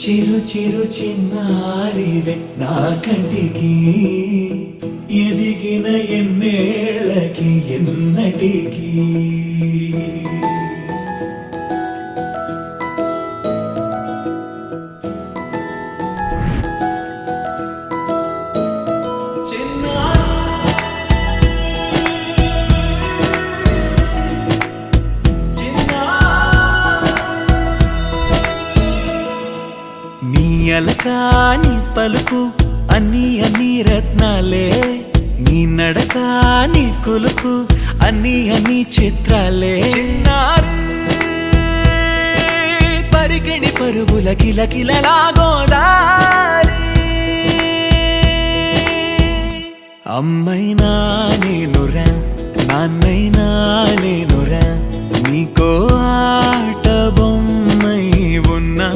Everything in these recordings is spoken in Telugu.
చిరు చిరు చిన్నారివే నా కంటికి ఎదిగిన ఎన్నేళ్ళకి ఎన్నటికి అలకాని పలుకు అన్ని అన్ని రత్నాలే నీ నడకాని కులుకు అన్ని అన్ని చిత్రాలే చిన్నారు పరిగిణి పరుగుల కిలకిలలాగోదారి అమ్మైనా నేనురా నాన్నైనా నేనురా నీకో ఆట బొమ్మై ఉన్నా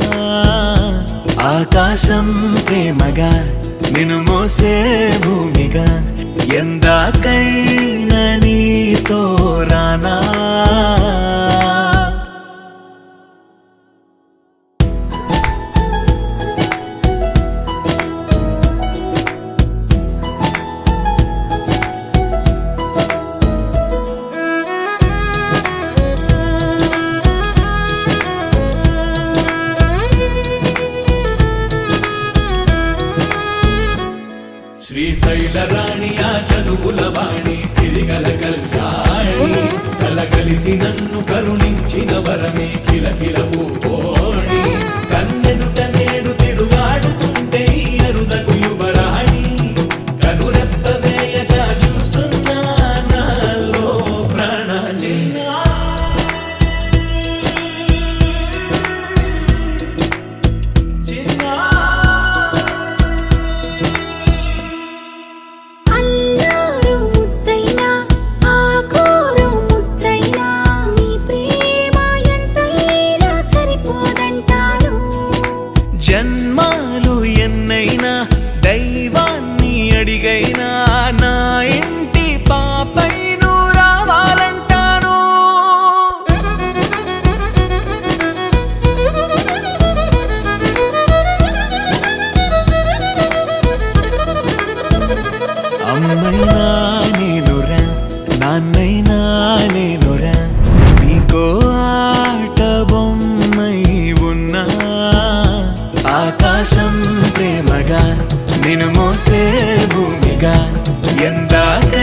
ఆకాశం ప్రేమగా నిన్ను మోసే భూమిగా ఎందాకైనా నీతో రానా శ్రీశైల రాణి ఆ చదువుల వాణి సిరిగల కళ్యాణి కలగలిసి నన్ను కరుణించిన వరమే కిలకిల పూకోణి కన్నెదుట నేడు తిరుగాడుతుంటే అరుదకు యువరాణి కనురెప్ప వేయగా చూస్తున్నా నాలో ప్రాణ జన్మాలు ఎన్నైనా దైవాన్ని అడిగైనా నా ఇంటి పాపై నువ్వు రావాలంటాను అమ్మైనా నేనురా నాన్నైనా నేనురా నీకో ఆట బొమ్మై ఉన్నా ఆకాశం ప్రేమగా నిన్ను మోసే భూమిగా ఎందాక